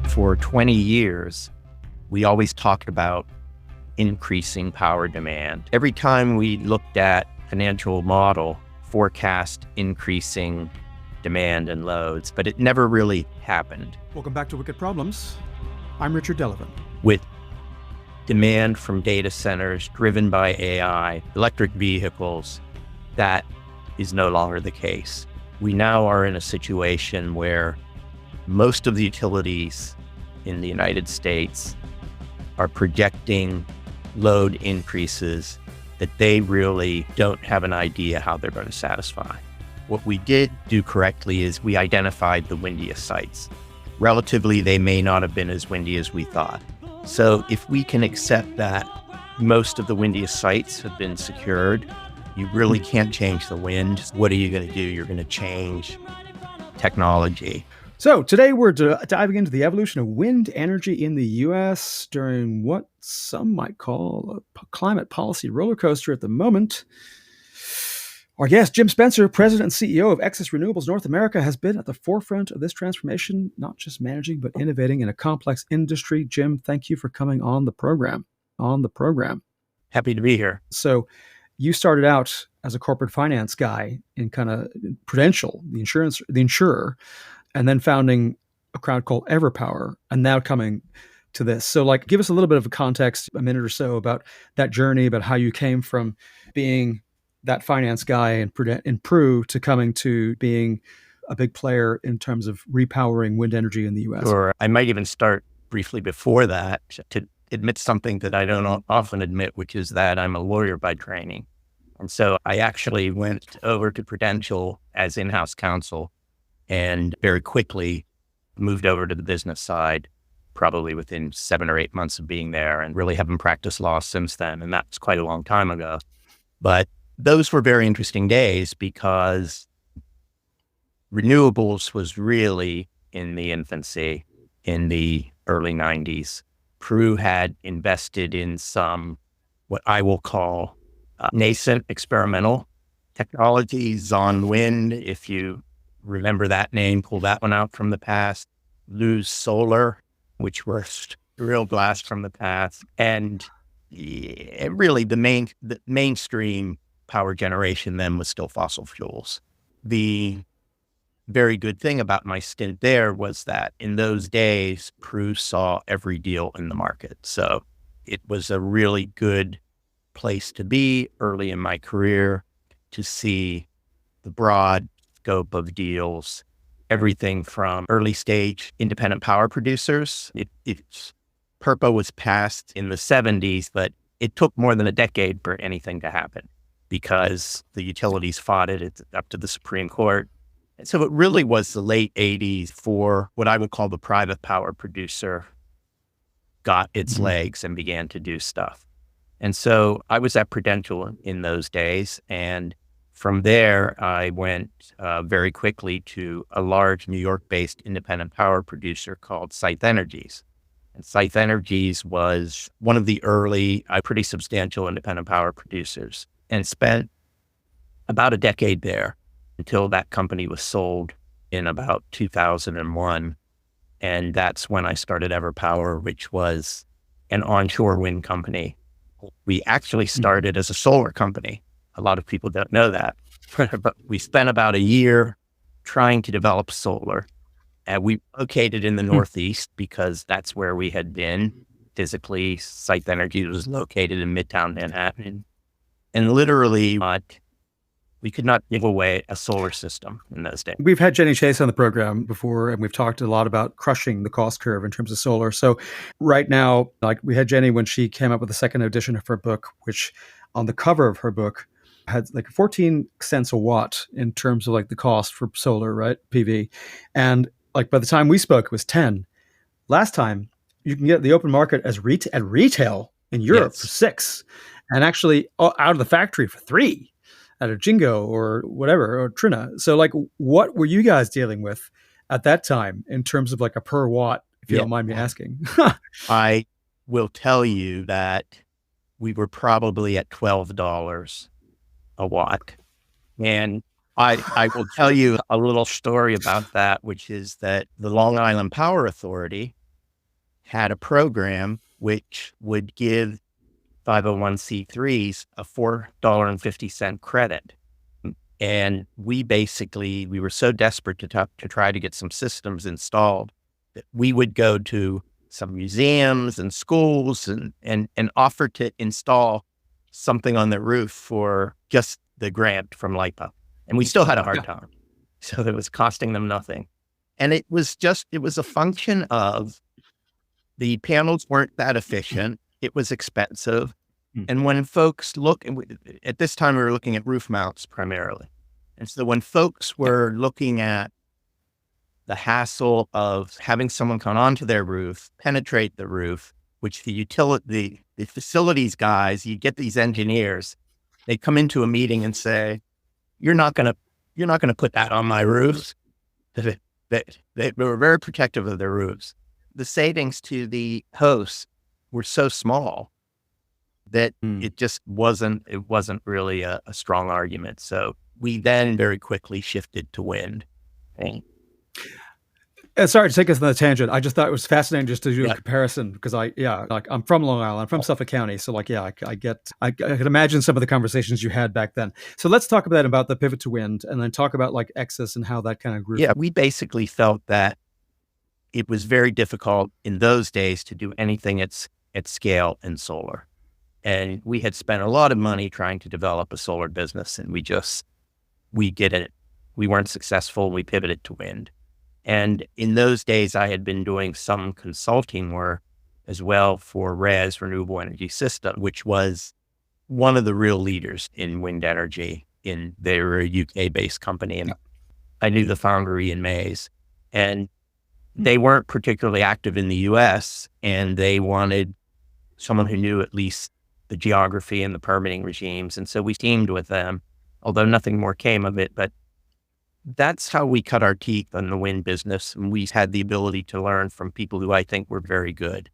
For 20 years, we always talked about increasing power demand. Every time we looked at financial model, forecast increasing demand and loads, but it never really happened. Welcome back to Wicked Problems. I'm Richard Delavan. With demand from data centers driven by AI, electric vehicles, that is no longer the case. We now are in a situation where most of the utilities in the United States are projecting load increases that they really don't have an idea how they're going to satisfy. What we did do correctly is we identified the windiest sites. Relatively, they may not have been as windy as we thought. So if we can accept that most of the windiest sites have been secured, you really can't change the wind. What are you going to do? You're going to change technology. So today we're diving into the evolution of wind energy in the U.S. during what some might call a climate policy roller coaster at the moment. Our guest, Jim Spencer, President and CEO of Excess Renewables North America, has been at the forefront of this transformation, not just managing, but innovating in a complex industry. Jim, thank you for coming on the program. Happy to be here. So you started out as a corporate finance guy in kind of Prudential, the insurer, and then founding a crowd called RePower, and now coming to this. So give us a little bit of a context, a minute or so, about that journey, about how you came from being that finance guy in Pru to coming to being a big player in terms of repowering wind energy in the U.S. Or I might even start briefly before that to admit something that I don't often admit, which is that I'm a lawyer by training. And so I actually went over to Prudential as in-house counsel and very quickly moved over to the business side, probably within 7 or 8 months of being there, and really haven't practiced law since then. And that's quite a long time ago. But those were very interesting days because renewables was really in the infancy in the early 90s. Pru had invested in some, what I will call nascent experimental technologies on wind. If you remember that name, pull that one out from the past. Lose Solar, which was a real blast from the past. And really the mainstream power generation then was still fossil fuels. The very good thing about my stint there was that in those days, Pru saw every deal in the market. So it was a really good place to be early in my career to see the broad scope of deals, everything from early stage independent power producers. PURPA was passed in the 70s, but it took more than a decade for anything to happen because the utilities fought it. It's up to the Supreme Court. And so it really was the late 80s for what I would call the private power producer got its legs and began to do stuff. And so I was at Prudential in those days. And from there, I went very quickly to a large New York-based independent power producer called Scythe Energies. And Scythe Energies was one of the early, pretty substantial independent power producers, and spent about a decade there until that company was sold in about 2001. And that's when I started RePower, which was an onshore wind company. We actually started as a solar company. A lot of people don't know that, but we spent about a year trying to develop solar. And we located in the Northeast because that's where we had been physically. Scythe Energy was located in Midtown Manhattan. And literally, we could not give away a solar system in those days. We've had Jenny Chase on the program before, and we've talked a lot about crushing the cost curve in terms of solar. So right now, we had Jenny when she came up with the second edition of her book, which on the cover of her book had 14 cents a watt in terms of the cost for solar, right? PV. And by the time we spoke, it was 10. Last time, you can get the open market at retail in Europe for 6, and actually out of the factory for 3 at a Jingo or whatever, or Trina. So what were you guys dealing with at that time in terms of a per watt, if you don't mind me asking? I will tell you that we were probably at $12 a watt. And I will tell you a little story about that, which is that the Long Island Power Authority had a program which would give 501c3s a $4.50 credit. And we were so desperate to try to get some systems installed that we would go to some museums and schools and offer to install something on the roof for just the grant from LIPA. And we still had a hard time. So it was costing them nothing. And it was a function of the panels weren't that efficient. It was expensive. And when folks at this time, we were looking at roof mounts primarily. And so when folks were looking at the hassle of having someone come onto their roof, penetrate the roof, which the facilities guys, you get these engineers, they come into a meeting and say, you're not going to put that on my roof. They were very protective of their roofs. The savings to the hosts were so small that it wasn't really a strong argument. So we then very quickly shifted to wind. Sorry to take us on the tangent. I just thought it was fascinating just to do a comparison because I'm from Long Island, I'm from Suffolk County. So I could imagine some of the conversations you had back then. So let's talk about the pivot to wind and then talk about like Exis and how that kind of grew. Yeah, we basically felt that it was very difficult in those days to do anything at scale in solar. And we had spent a lot of money trying to develop a solar business, and we didn't. We weren't successful. We pivoted to wind. And in those days, I had been doing some consulting work as well for RES, Renewable Energy System, which was one of the real leaders in wind energy. They were a UK-based company, and I knew the founder, Ian Mays, and they weren't particularly active in the US, and they wanted someone who knew at least the geography and the permitting regimes. And so we teamed with them, although nothing more came of it. But that's how we cut our teeth on the wind business. And we had the ability to learn from people who I think were very good.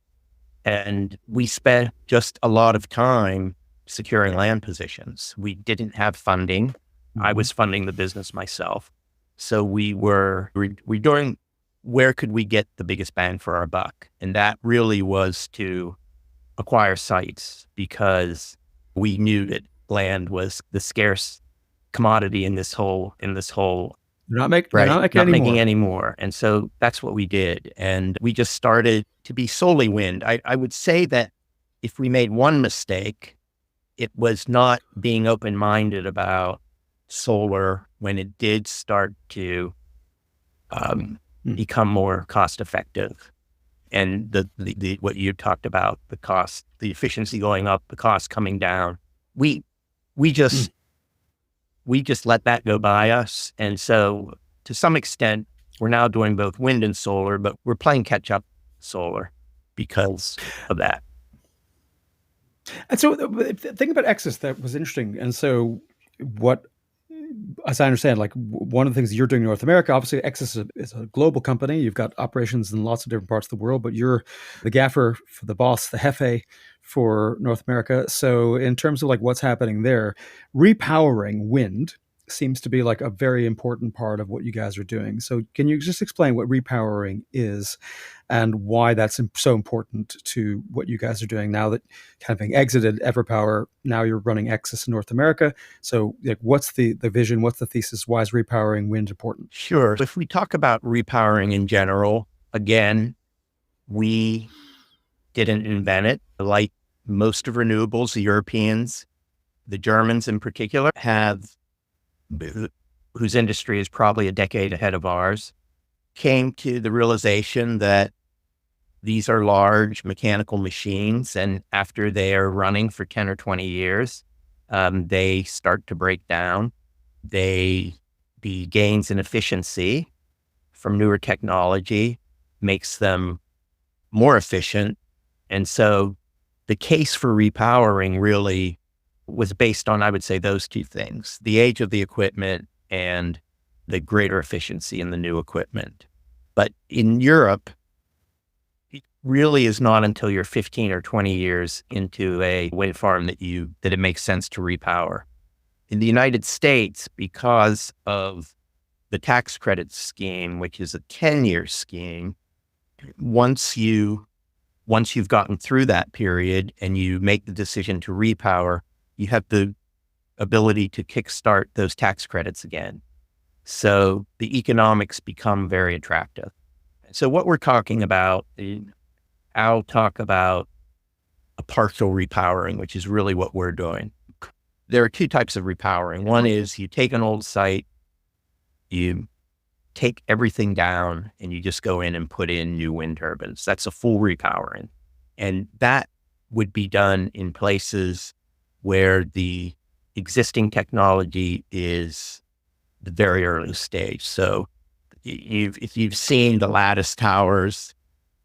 And we spent just a lot of time securing land positions. We didn't have funding. I was funding the business myself. So we're doing, where could we get the biggest bang for our buck? And that really was to acquire sites, because we knew that land was the scarce commodity in this whole. They're not making any more. And so that's what we did. And we just started to be solely wind. I would say that if we made one mistake, it was not being open-minded about solar when it did start to become more cost-effective. And the what you talked about, the cost, the efficiency going up, the cost coming down, we just let that go by us. And so to some extent, we're now doing both wind and solar, but we're playing catch up solar because of that. And so the thing about Exis that was interesting. And so what, as I understand, like one of the things you're doing in North America, obviously Exis is a global company. You've got operations in lots of different parts of the world, but you're the gaffer for the boss, the jefe for North America. So in terms of like what's happening there, repowering wind seems to be like a very important part of what you guys are doing. So can you just explain what repowering is and why that's so important to what you guys are doing now that kind of having exited Everpower, now you're running Exis in North America. So like, what's the vision? What's the thesis? Why is repowering wind important? Sure. If we talk about repowering in general, again, we didn't invent it. Like most of renewables, the Europeans, the Germans in particular, whose industry is probably a decade ahead of ours, came to the realization that these are large mechanical machines, and after they are running for 10 or 20 years, they start to break down. The gains in efficiency from newer technology makes them more efficient. And so the case for repowering really was based on, I would say, those two things: the age of the equipment and the greater efficiency in the new equipment. But in Europe, it really is not until you're 15 or 20 years into a wind farm that it makes sense to repower. In the United States, because of the tax credit scheme, which is a 10-year scheme, once you once you've gotten through that period and you make the decision to repower, you have the ability to kickstart those tax credits again. So the economics become very attractive. So what we're talking about, I'll talk about a partial repowering, which is really what we're doing. There are two types of repowering. One is you take an old site, you take everything down, and you just go in and put in new wind turbines. That's a full repowering. And that would be done in places where the existing technology is the very early stage. So if you've seen the lattice towers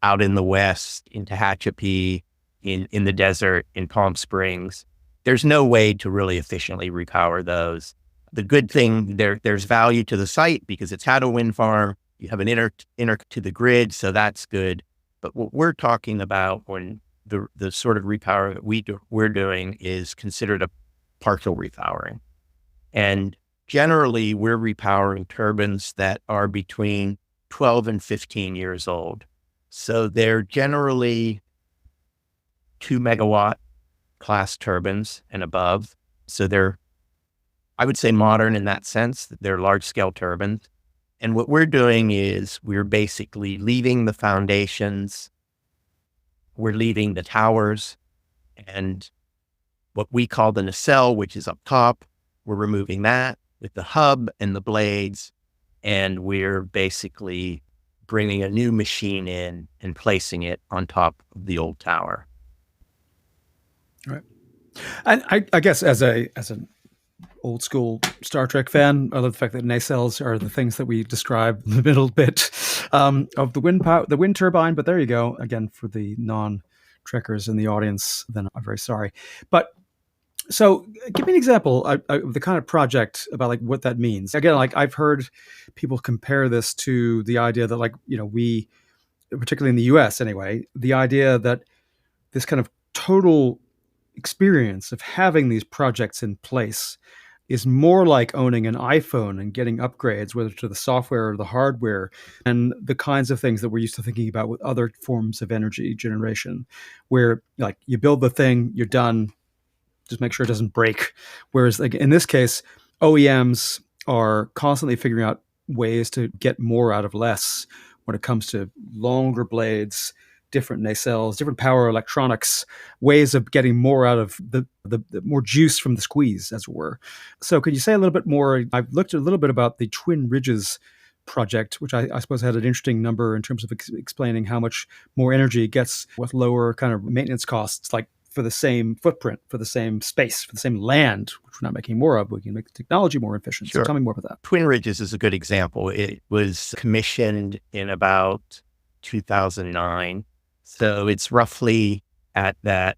out in the West, in Tehachapi, in the desert, in Palm Springs, there's no way to really efficiently repower those. The good thing, there's value to the site because it's had a wind farm. You have an inter to the grid, so that's good. But what we're talking about when the sort of repower that we're doing is considered a partial repowering. And generally, we're repowering turbines that are between 12 and 15 years old. So they're generally 2-megawatt class turbines and above. So they're, I would say, modern in that sense. They're large-scale turbines. And what we're doing is we're basically leaving the foundations, we're leaving the towers, and what we call the nacelle, which is up top, we're removing that with the hub and the blades, and we're basically bringing a new machine in and placing it on top of the old tower. Right. And I guess as an old school Star Trek fan, I love the fact that nacelles are the things that we describe in the middle bit of the wind turbine. But there you go. Again, for the non-trekkers in the audience, then I'm very sorry. But so give me an example of the kind of project about like what that means. Again, like I've heard people compare this to the idea that like, we, particularly in the US anyway, the idea that this kind of total experience of having these projects in place is more like owning an iPhone and getting upgrades, whether to the software or the hardware, and the kinds of things that we're used to thinking about with other forms of energy generation, where like you build the thing, you're done, just make sure it doesn't break. Whereas like in this case, OEMs are constantly figuring out ways to get more out of less when it comes to longer blades, different nacelles, different power electronics, ways of getting more out of the more juice from the squeeze, as it were. So could you say a little bit more? I've looked a little bit about the Twin Ridges project, which I suppose had an interesting number in terms of explaining how much more energy it gets with lower kind of maintenance costs, like for the same footprint, for the same space, for the same land, which we're not making more of. We can make the technology more efficient. Sure. So tell me more about that. Twin Ridges is a good example. It was commissioned in about 2009. So it's roughly at that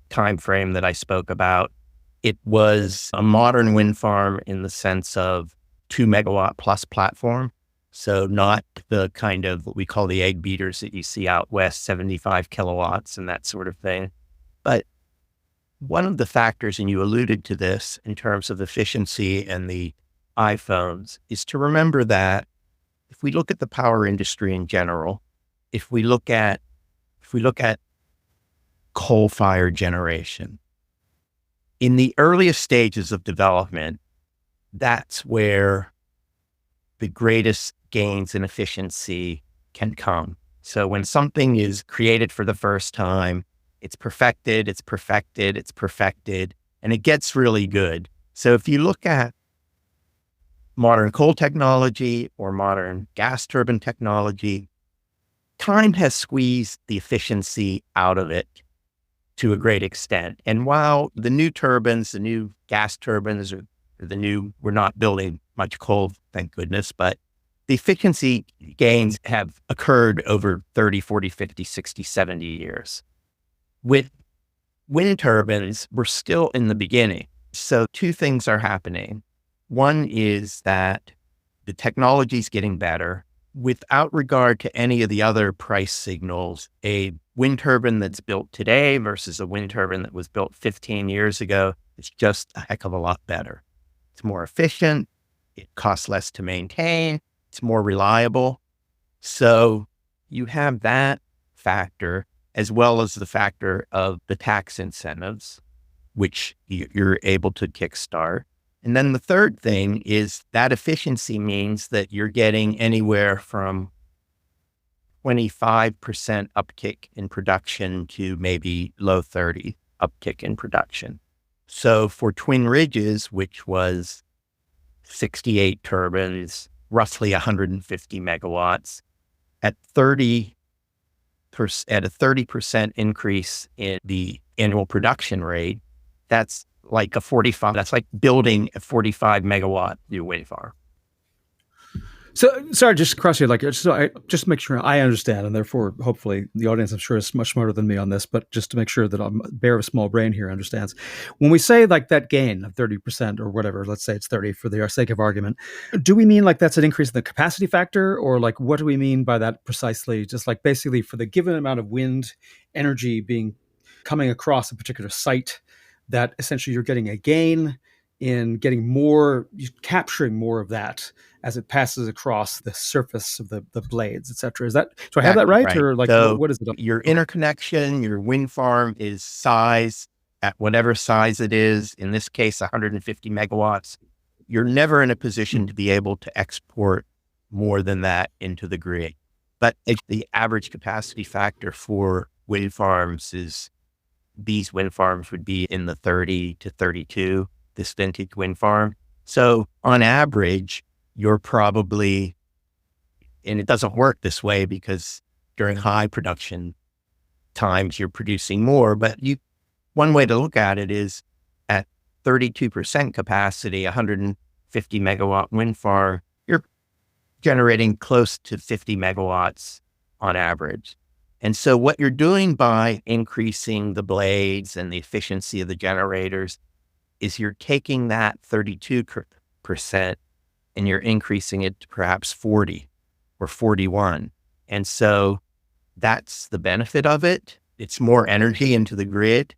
time frame that I spoke about. It was a modern wind farm in the sense of 2-megawatt plus platform. So not the kind of what we call the egg beaters that you see out west, 75 kilowatts and that sort of thing. But one of the factors, and you alluded to this in terms of efficiency and the iPhones, is to remember that if we look at the power industry in general, if we look at coal-fired generation, in the earliest stages of development, that's where the greatest gains in efficiency can come. So when something is created for the first time, it's perfected, and it gets really good. So if you look at modern coal technology or modern gas turbine technology, time has squeezed the efficiency out of it to a great extent. And while the new turbines, the new gas turbines, or we're not building much coal, thank goodness, but the efficiency gains have occurred over 30, 40, 50, 60, 70 years. With wind turbines, we're still in the beginning. So two things are happening. One is that the technology is getting better. Without regard to any of the other price signals, a wind turbine that's built today versus a wind turbine that was built 15 years ago is just a heck of a lot better. It's more efficient. It costs less to maintain. It's more reliable. So you have that factor, as well as the factor of the tax incentives, which you're able to kickstart. And then the third thing is that efficiency means that you're getting anywhere from 25% upkick in production to maybe low 30 upkick in production. So for Twin Ridges, which was 68 turbines, roughly 150 megawatts, at 30 at a 30% increase in the annual production rate, that's like that's like building a 45 megawatt new wind farm. So sorry, just cross you like just make sure I understand, and therefore hopefully the audience, I'm sure, is much smarter than me on this. But just to make sure that I'm bare of small brain here, understands when we say like that gain of 30% or whatever. Let's say it's 30 for the sake of argument. Do we mean like that's an increase in the capacity factor, or like what do we mean by that precisely? Just like basically for the given amount of wind energy being coming across a particular site, that essentially you're getting a gain in getting more, capturing more of that as it passes across the surface of the blades, et cetera. Is that, do I have that right? Right. Or like, So what is it? your interconnection, your wind farm is size at whatever size it is, in this case, 150 megawatts. You're never in a position to be able to export more than that into the grid. But the average capacity factor for wind farms is, these wind farms would be in the 30 to 32, this vintage wind farm. So on average, you're probably, and it doesn't work this way because during high production times, you're producing more, but one way to look at it is at 32% capacity, 150 megawatt wind farm, you're generating close to 50 megawatts on average. And so what you're doing by increasing the blades and the efficiency of the generators is you're taking that 32% and you're increasing it to perhaps 40 or 41. And so that's the benefit of it. It's more energy into the grid.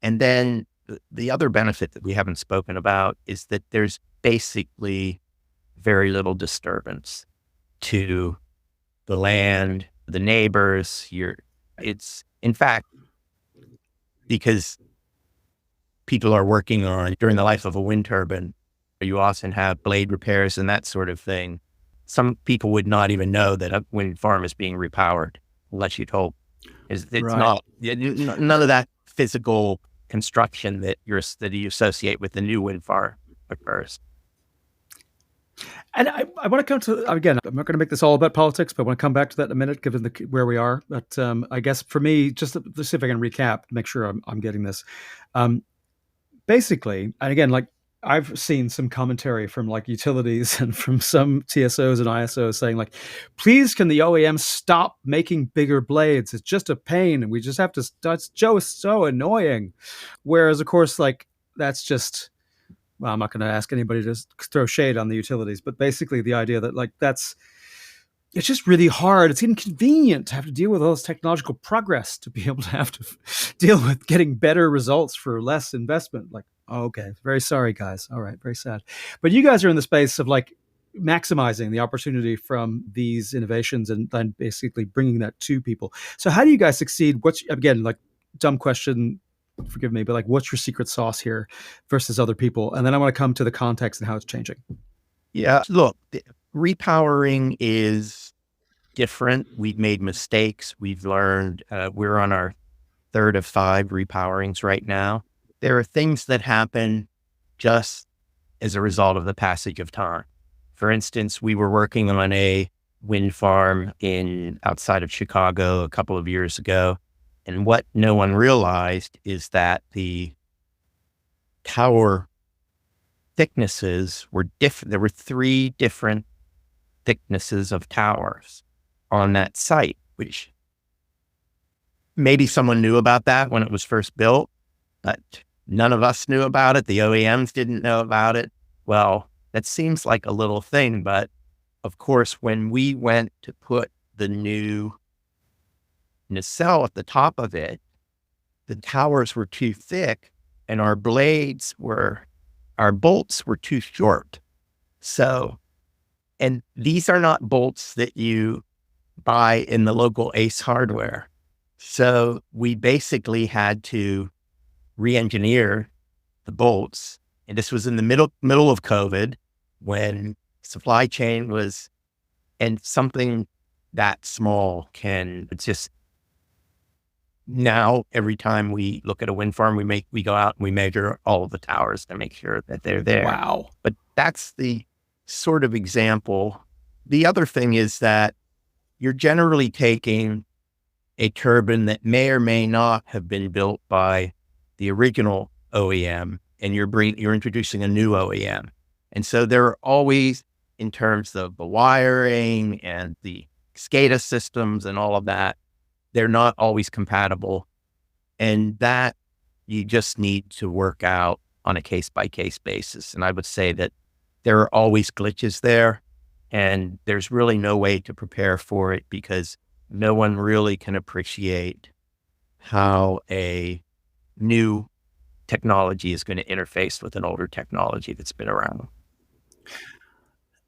And then the other benefit that we haven't spoken about is that there's basically very little disturbance to the land, the neighbors. It's in fact, because people are working on during the life of a wind turbine, you often have blade repairs and that sort of thing. Some people would not even know that a wind farm is being repowered unless you told. It's Right. not, none of that physical construction that you associate with the new wind farm occurs. And I want to come to, again, I'm not going to make this all about politics, but I want to come back to that in a minute, given where we are. But I guess for me, just to see if I can recap to make sure I'm getting this. Basically, and again, like I've seen some commentary from like utilities and from some TSOs and ISOs saying like, please can the OEM stop making bigger blades? It's just a pain. And we just have to, that's just so annoying. Whereas of course, like that's just, well, I'm not going to ask anybody to throw shade on the utilities, but basically the idea that like it's just really hard. It's inconvenient to have to deal with all this technological progress to be able to have to deal with getting better results for less investment. Like, oh, okay, very sorry, guys. All right, very sad. But you guys are in the space of like maximizing the opportunity from these innovations and then basically bringing that to people. So how do you guys succeed? What's, again, like dumb question, forgive me, but like what's your secret sauce here versus other people? And then I want to come to the context and how it's changing. Yeah, look, repowering is different. We've made mistakes. We've learned. We're on our third of 5 repowerings right now. There are things that happen just as a result of the passage of time. For instance, we were working on a wind farm outside of Chicago a couple of years ago. And what no one realized is that the tower thicknesses were different. There were 3 different thicknesses of towers on that site, which maybe someone knew about that when it was first built, but none of us knew about it. The OEMs didn't know about it. Well, that seems like a little thing, but of course, when we went to put the new nacelle at the top of it, the towers were too thick and our bolts were too short. So, and these are not bolts that you buy in the local Ace Hardware. So we basically had to re-engineer the bolts. And this was in the middle of COVID, when supply chain was, and something that small can just, now every time we look at a wind farm, we go out and we measure all of the towers to make sure that they're there. Wow. But that's the sort of example. The other thing is that you're generally taking a turbine that may or may not have been built by the original OEM, and you're introducing a new OEM. And so there are always, in terms of the wiring and the SCADA systems and all of that, they're not always compatible. And that you just need to work out on a case-by-case basis. And I would say that there are always glitches there, and there's really no way to prepare for it, because no one really can appreciate how a new technology is going to interface with an older technology that's been around.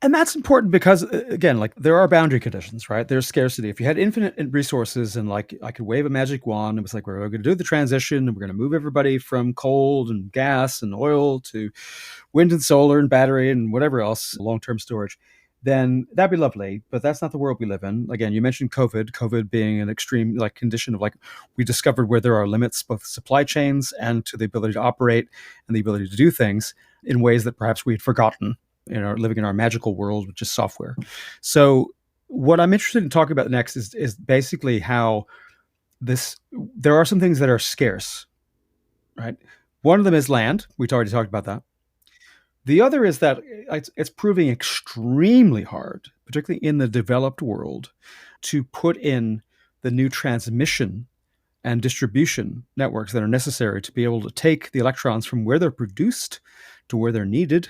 And that's important because, again, like there are boundary conditions, right? There's scarcity. If you had infinite resources and like I could wave a magic wand, it was like, we're going to do the transition and we're going to move everybody from coal and gas and oil to wind and solar and battery and whatever else, long-term storage, then that'd be lovely. But that's not the world we live in. Again, you mentioned COVID being an extreme like condition of like, we discovered where there are limits, both supply chains and to the ability to operate and the ability to do things in ways that perhaps we had forgotten living in our magical world, which is software. So what I'm interested in talking about next is basically how there are some things that are scarce, right? One of them is land. We've already talked about that. The other is that it's proving extremely hard, particularly in the developed world, to put in the new transmission and distribution networks that are necessary to be able to take the electrons from where they're produced to where they're needed.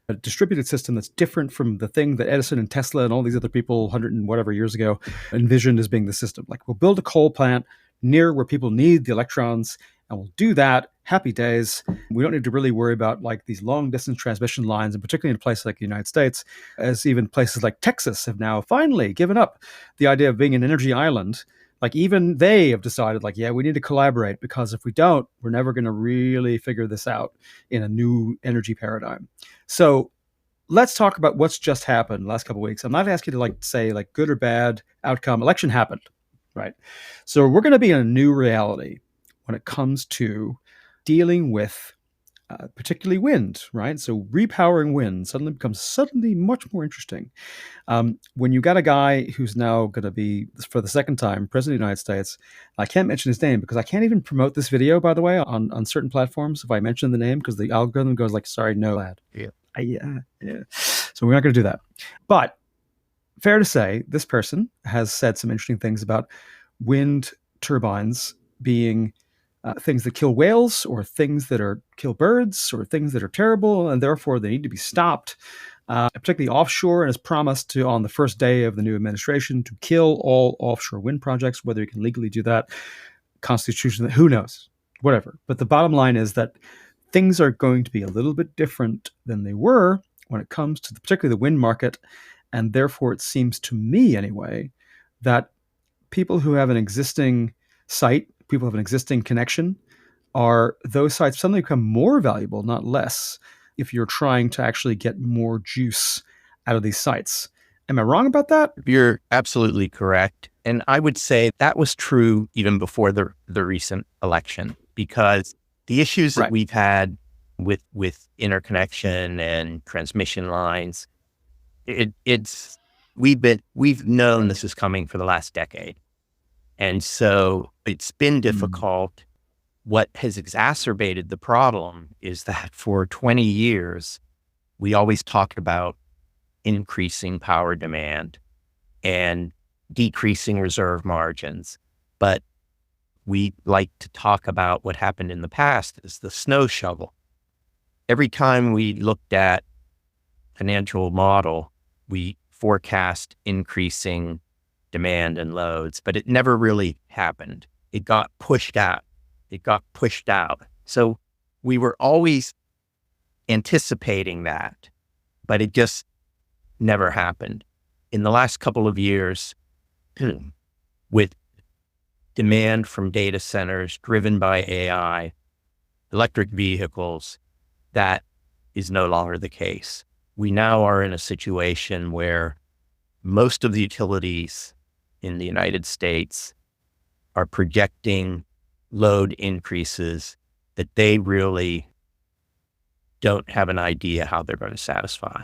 A distributed system that's different from the thing that Edison and Tesla and all these other people 100 and whatever years ago envisioned as being the system. Like, we'll build a coal plant near where people need the electrons, and we'll do that. Happy days. We don't need to really worry about like these long distance transmission lines, and particularly in a place like the United States, as even places like Texas have now finally given up the idea of being an energy island. Like, even they have decided, like, yeah, we need to collaborate, because if we don't, we're never going to really figure this out in a new energy paradigm. So let's talk about what's just happened the last couple of weeks. I'm not asking you to like say like good or bad outcome. Election happened, right? So we're going to be in a new reality when it comes to dealing with particularly wind, right? So repowering wind suddenly becomes much more interesting. When you got a guy who's now going to be, for the second time, president of the United States. I can't mention his name because I can't even promote this video, by the way, on certain platforms if I mention the name, because the algorithm goes like, sorry, no, lad. Yeah. Yeah. So we're not going to do that. But fair to say, this person has said some interesting things about wind turbines being things that kill whales, or things that kill birds, or things that are terrible, and therefore they need to be stopped, particularly offshore, and has promised to, on the first day of the new administration, to kill all offshore wind projects. Whether you can legally do that, constitution, who knows, whatever. But the bottom line is that things are going to be a little bit different than they were when it comes to particularly the wind market, and therefore it seems to me anyway that people who have an existing site, people who have an existing connection, are those sites suddenly become more valuable, not less, if you're trying to actually get more juice out of these sites. Am I wrong about that? You're absolutely correct. And I would say that was true even before the recent election, because the issues that we've had with interconnection and transmission lines, we've known this is coming for the last decade. And so it's been difficult. What has exacerbated the problem is that for 20 years, we always talked about increasing power demand and decreasing reserve margins. But we like to talk about what happened in the past as the snow shovel. Every time we looked at financial model, we forecast increasing demand and loads, but it never really happened. It got pushed out. So we were always anticipating that, but it just never happened. In the last couple of years, with demand from data centers driven by AI, electric vehicles, that is no longer the case. We now are in a situation where most of the utilities in the United States are projecting load increases that they really don't have an idea how they're going to satisfy.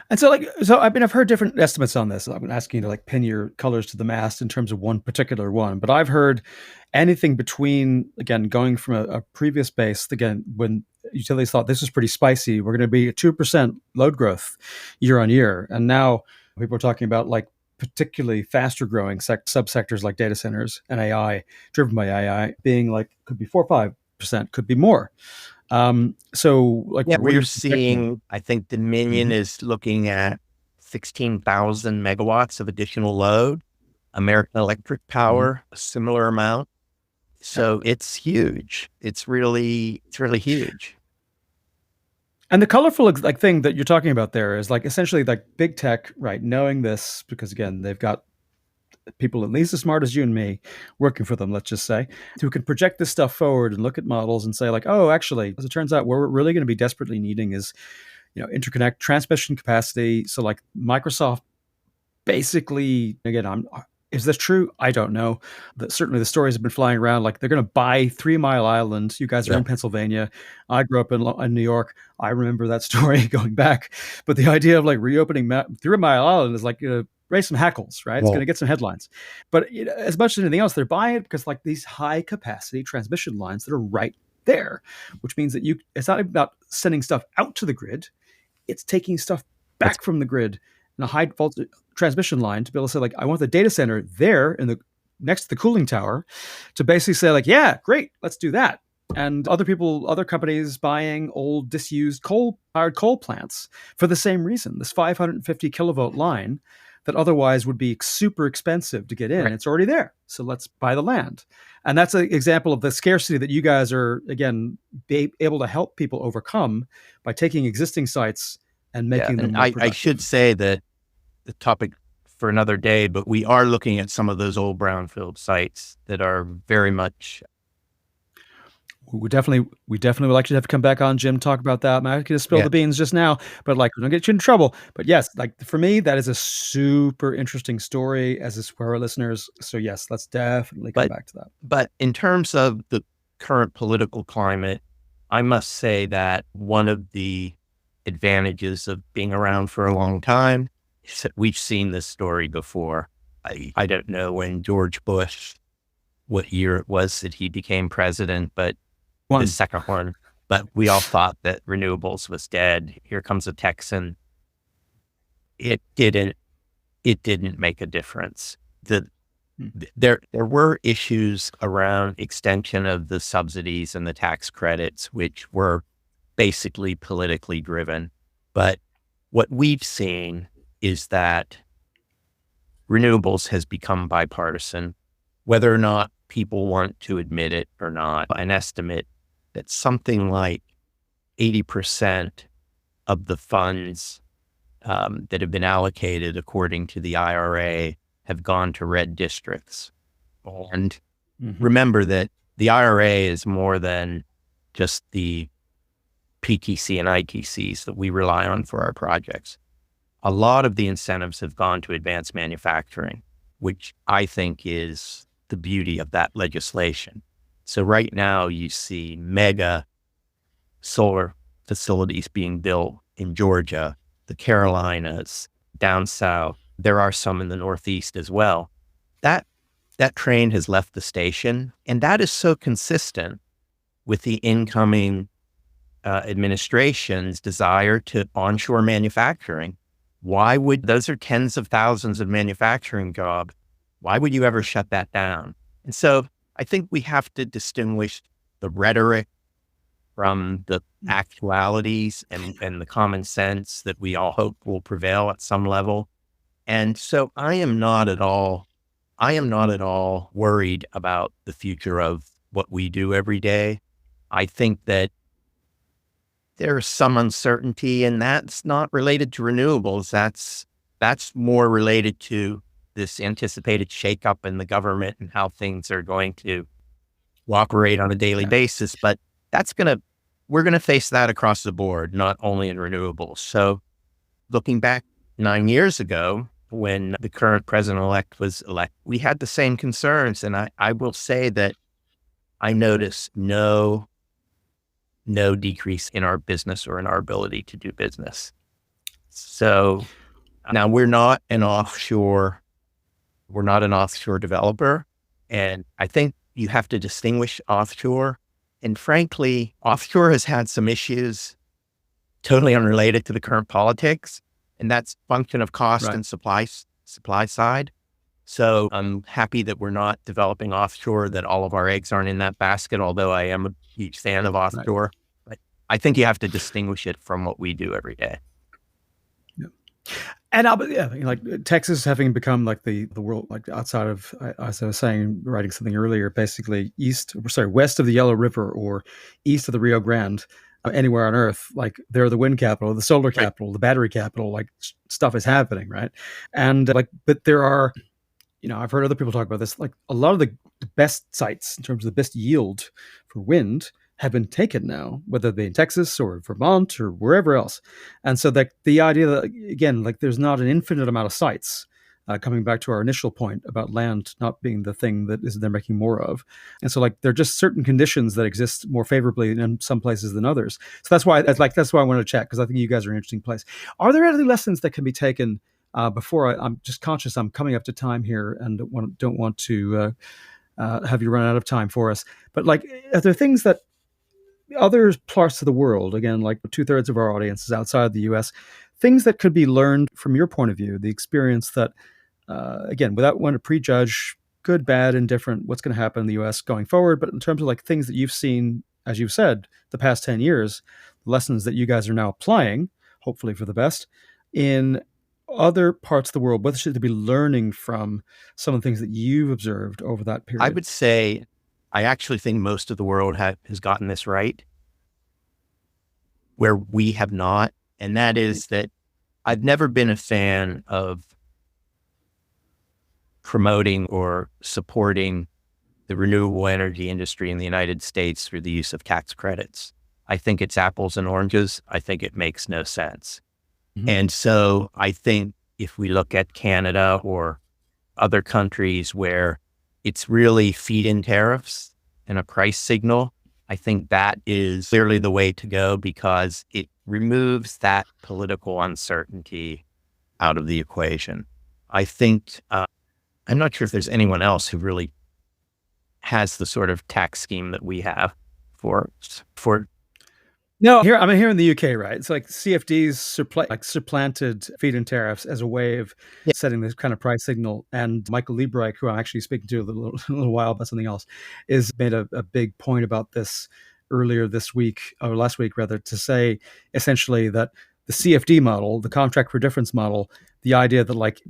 And so, I mean, I've heard different estimates on this. I'm asking you to like pin your colors to the mast in terms of one particular one, but I've heard anything between, again, going from a previous base, again, when utilities thought this was pretty spicy, we're going to be at 2% load growth year on year. And now people are talking about like particularly faster growing subsectors like data centers and AI, driven by AI, being like could be 4 or 5%, could be more. So like Yeah, what are we're you projecting? seeing, I think Dominion Mhm. is looking at 16,000 megawatts of additional load. American Electric Mhm. Power, a similar amount. Yep. So it's huge. It's really huge. And the colorful like thing that you're talking about there is like essentially like big tech, right? Knowing this because again, they've got people at least as smart as you and me working for them, let's just say, who can project this stuff forward and look at models and say like, oh, actually, as it turns out, what we're really going to be desperately needing is, interconnect transmission capacity. So like Microsoft basically, again, I'm is this true? I don't know. Certainly, the stories have been flying around. Like they're going to buy 3 Mile Island. You guys are Yeah. in Pennsylvania. I grew up in New York. I remember that story going back. But the idea of like reopening 3 Mile Island is like raise some hackles, right? It's going Well, to get some headlines. But as much as anything else, they're buying it because like these high capacity transmission lines that are right there, which means that it's not about sending stuff out to the grid, it's taking stuff that's back from the grid in a high voltage transmission line to be able to say like I want the data center there in the next to the cooling tower to basically say like yeah great let's do that. And other companies buying old disused coal plants for the same reason, this 550 kilovolt line that otherwise would be super expensive to get in, right. it's already there, so let's buy the land. And that's an example of the scarcity that you guys are again able to help people overcome by taking existing sites and Yeah. making them And more I should productive. say that the topic for another day, but we are looking at some of those old brownfield sites that are very much. We definitely would like you to have to come back on, Jim, talk about that. I could have spilled Yeah. the beans just now, but like we don't get you in trouble. But yes, like for me, that is a super interesting story, as is for our listeners. So yes, let's definitely come But back to that. but in terms of the current political climate, I must say that one of the advantages of being around for a long time is that we've seen this story before. I don't know when George Bush, what year it was that he became president, but the One. second one, but we all thought that renewables was dead. Here comes a Texan. It didn't, it didn't make a difference. There were issues around extension of the subsidies and the tax credits, which were basically politically driven. But what we've seen is that renewables has become bipartisan, whether or not people want to admit it or not. An estimate that something like 80% of the funds that have been allocated according to the IRA have gone to red districts. And Mhm. remember that the IRA is more than just the PTC and ITCs that we rely on for our projects. A lot of the incentives have gone to advanced manufacturing, which I think is the beauty of that legislation. So right now you see mega solar facilities being built in Georgia, the Carolinas, down south. There are some in the Northeast as well. That that train has left the station, and that is so consistent with the incoming administration's desire to onshore manufacturing. Why would those are tens of thousands of manufacturing jobs? Why would you ever shut that down? And so I think we have to distinguish the rhetoric from the actualities and the common sense that we all hope will prevail at some level. And so I am not at all worried about the future of what we do every day. I think that there's some uncertainty, and that's not related to renewables. That's more related to this anticipated shakeup in the government and how things are going to operate on a daily Yeah. basis. But we're going to face that across the board, not only in renewables. So looking back 9 years ago, when the current president-elect was elected, we had the same concerns. And I will say that I noticed no decrease in our business or in our ability to do business. So now we're not an offshore developer. And I think you have to distinguish offshore. And frankly, offshore has had some issues totally unrelated to the current politics. And that's function of cost Right. and supply side. So I'm happy that we're not developing offshore, that all of our eggs aren't in that basket, although I am a huge fan of Right. offshore. But I think you have to distinguish it from what we do every day. Yeah. And yeah, like Texas having become like the world, like outside of, as I was saying, writing something earlier, basically west of the Yellow River or east of the Rio Grande, anywhere on Earth, like they're the wind capital, the solar Right. capital, the battery capital, like stuff is happening, right? And but there are, I've heard other people talk about this. Like a lot of the best sites in terms of the best yield for wind have been taken now, whether they be in Texas or Vermont or wherever else. And so that the idea that, again, like there's not an infinite amount of sites, coming back to our initial point about land not being the thing that is they're making more of. And so like there are just certain conditions that exist more favorably in some places than others. So that's why I wanted to chat, because I think you guys are an interesting place. Are there any lessons that can be taken before I'm just conscious I'm coming up to time here and don't want to have you run out of time for us. But like, are there things that other parts of the world, again, like 2/3 of our audience is outside the US, things that could be learned from your point of view, the experience that, again, without wanting to prejudge good, bad, indifferent, what's going to happen in the US going forward, but in terms of like things that you've seen, as you've said, the past 10 years, lessons that you guys are now applying, hopefully for the best, in other parts of the world, what should they be learning from some of the things that you've observed over that I period? would say, I actually think most of the world has gotten this right, where we have not. And that is that I've never been a fan of promoting or supporting the renewable energy industry in the United States through the use of tax credits. I think it's apples and oranges. I think it makes no sense. Mm-hmm. And so I think if we look at Canada or other countries where it's really feed-in tariffs and a price signal, I think that is clearly the way to go, because it removes that political uncertainty out of the equation. I think, I'm not sure if there's anyone else who really has the sort of tax scheme that we have for No, here in the UK, right? It's like CFDs supplanted feed-in tariffs as a way of yeah. setting this kind of price signal. And Michael Liebreich, who I'm actually speaking to a little while about something else, is made a big point about this earlier this week, or last week rather, to say essentially that the CFD model, the contract for difference model, the idea that like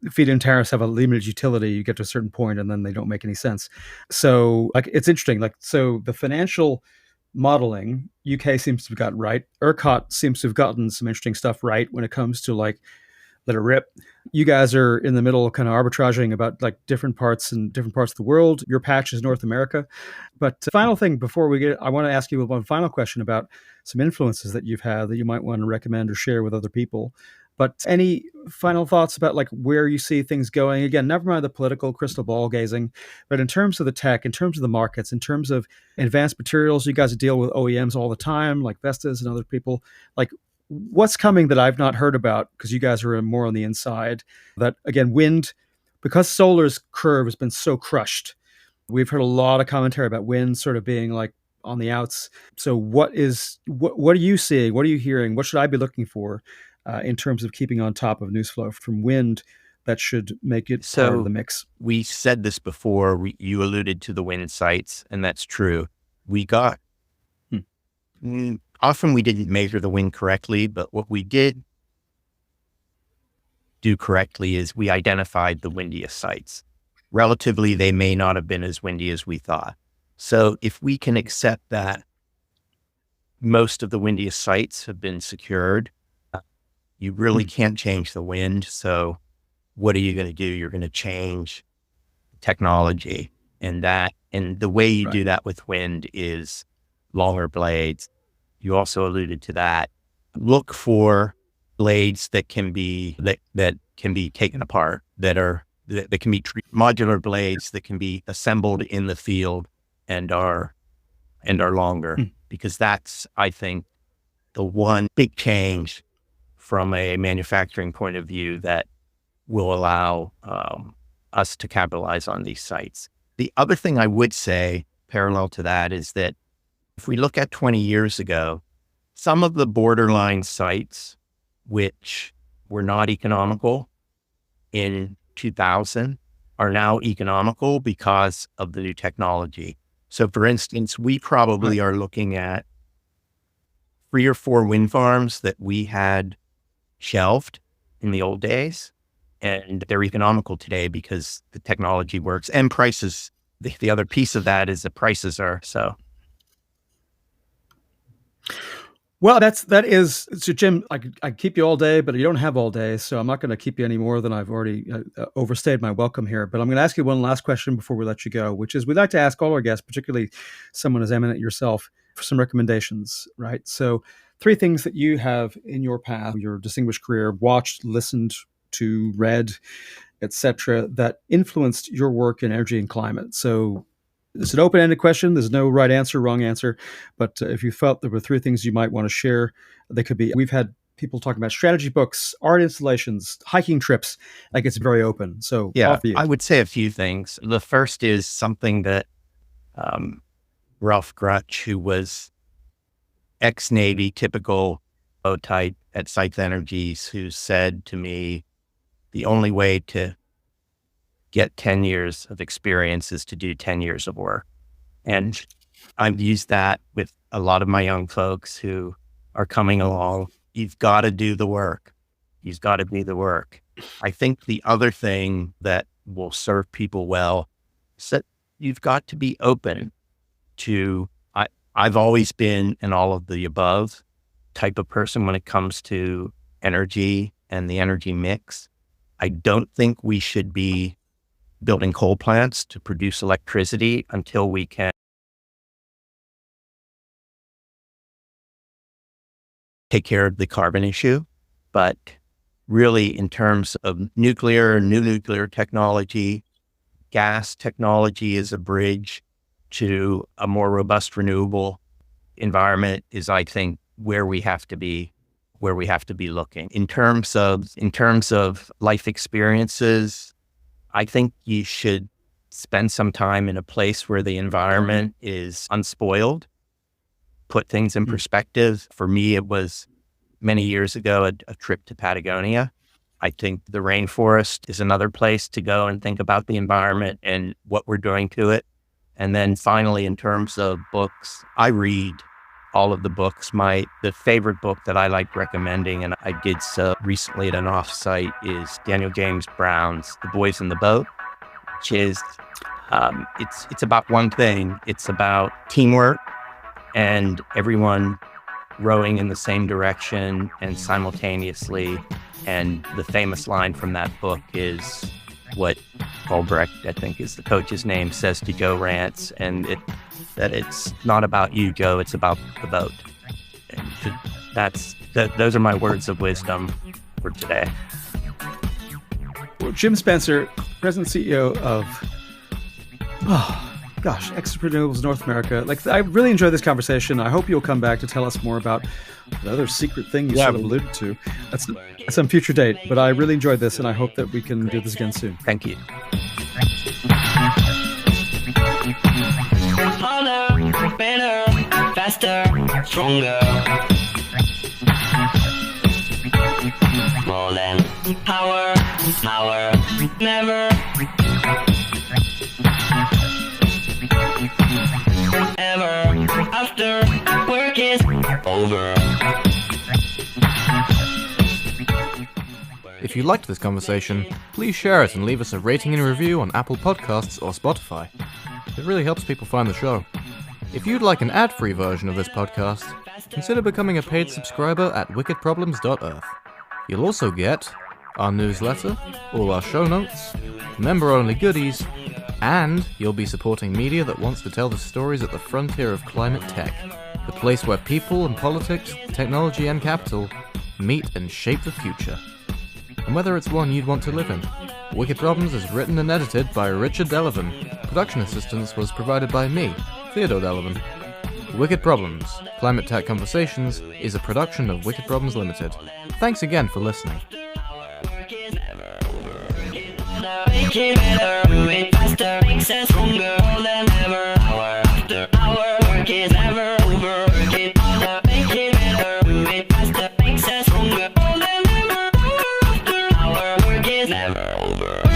feed-in tariffs have a limited utility, you get to a certain point and then they don't make any sense. So like it's interesting, like so the financial modeling UK seems to have gotten right. ERCOT seems to have gotten some interesting stuff right when it comes to like let it rip. You guys are in the middle, kind of arbitraging about like different parts of the world. Your patch is North America. But final thing before we get, I want to ask you one final question about some influences that you've had that you might want to recommend or share with other people. But any final thoughts about like where you see things going? Again, never mind the political crystal ball gazing, but in terms of the tech, in terms of the markets, in terms of advanced materials, you guys deal with OEMs all the time, like Vestas and other people. Like, what's coming that I've not heard about, because you guys are more on the inside? That again, wind, because solar's curve has been so crushed. We've heard a lot of commentary about wind sort of being like on the outs. So what are you seeing? What are you hearing? What should I be looking for in terms of keeping on top of news flow from wind that should make it part of the So mix? we said this before, you alluded to the wind sites, and that's true. We got, often we didn't measure the wind correctly, but what we did do correctly is we identified the windiest sites. Relatively, they may not have been as windy as we thought. So if we can accept that most of the windiest sites have been secured, you really can't change the wind. So what are you going to do? You're going to change technology, and the way you do that with wind is longer blades. You also alluded to that. Look for blades that can be taken apart, that can be modular blades that can be assembled in the field and are longer, because that's, I think, the one big change from a manufacturing point of view that will allow us to capitalize on these sites. The other thing I would say parallel to that is that if we look at 20 years ago, some of the borderline sites which were not economical in 2000 are now economical because of the new technology. So for instance, we probably are looking at 3 or 4 wind farms that we had shelved in the old days, and they're economical today because the technology works and prices. The other piece of that is the prices are so. Well, that is, so Jim, I keep you all day, but you don't have all day, so I'm not going to keep you any more than I've already overstayed my welcome here. But I'm going to ask you one last question before we let you go, which is, we'd like to ask all our guests, particularly someone as eminent yourself, for some recommendations, right? So 3 things that you have in your path, your distinguished career, watched, listened to, read, etc., that influenced your work in energy and climate. So it's an open-ended question. There's no right answer, wrong answer. But if you felt there were 3 things you might want to share, they could be, we've had people talking about strategy books, art installations, hiking trips. Like, it's very open. So yeah, off you. I would say a few things. The first is something that Ralph Grutch, who was ex-Navy, typical O-type at Sites Energies, who said to me, the only way to get 10 years of experience is to do 10 years of work. And I've used that with a lot of my young folks who are coming along. You've got to do the work. You've got to do the work. I think the other thing that will serve people well is that you've got to be open to, I've always been an all of the above type of person when it comes to energy and the energy mix. I don't think we should be building coal plants to produce electricity until we can take care of the carbon issue. But really, in terms of nuclear, new nuclear technology, gas technology is a bridge to a more robust renewable environment, is, I think, where we have to be looking. In terms of life experiences, I think you should spend some time in a place where the environment is unspoiled, put things in perspective. For me, it was many years ago, a trip to Patagonia. I think the rainforest is another place to go and think about the environment and what we're doing to it. And then finally, in terms of books, I read all of the books. The favorite book that I like recommending, and I did so recently at an offsite, is Daniel James Brown's The Boys in the Boat, which is, it's about one thing. It's about teamwork and everyone rowing in the same direction and simultaneously. And the famous line from that book is what Albrecht, I think is the coach's name, says to Joe Rance, and that it's not about you, Joe, it's about the boat. And those are my words of wisdom for today. Well, Jim Spencer, President and CEO of, Extra Renewables North America. I really enjoyed this conversation. I hope you'll come back to tell us more about the other secret thing you sort of alluded to. That's some future date, but I really enjoyed this, and I hope that we can do this again soon. Thank you. Harder, better, faster, stronger. More than power, never. Ever after work is over. If you liked this conversation, please share it and leave us a rating and review on Apple Podcasts or Spotify. It really helps people find the show. If you'd like an ad-free version of this podcast, consider becoming a paid subscriber at wickedproblems.earth. You'll also get our newsletter, all our show notes, member-only goodies, and you'll be supporting media that wants to tell the stories at the frontier of climate tech, the place where people and politics, technology and capital meet and shape the future. And whether it's one you'd want to live in. Wicked Problems is written and edited by Richard Delavan. Production assistance was provided by me, Theodore Delavan. Wicked Problems, Climate Tech Conversations, is a production of Wicked Problems Limited. Thanks again for listening. Making better, moving faster, makes us stronger than ever. Hour after hour, work is never over. Working harder, making better, moving faster, makes us stronger than ever. Hour after hour, work is never over.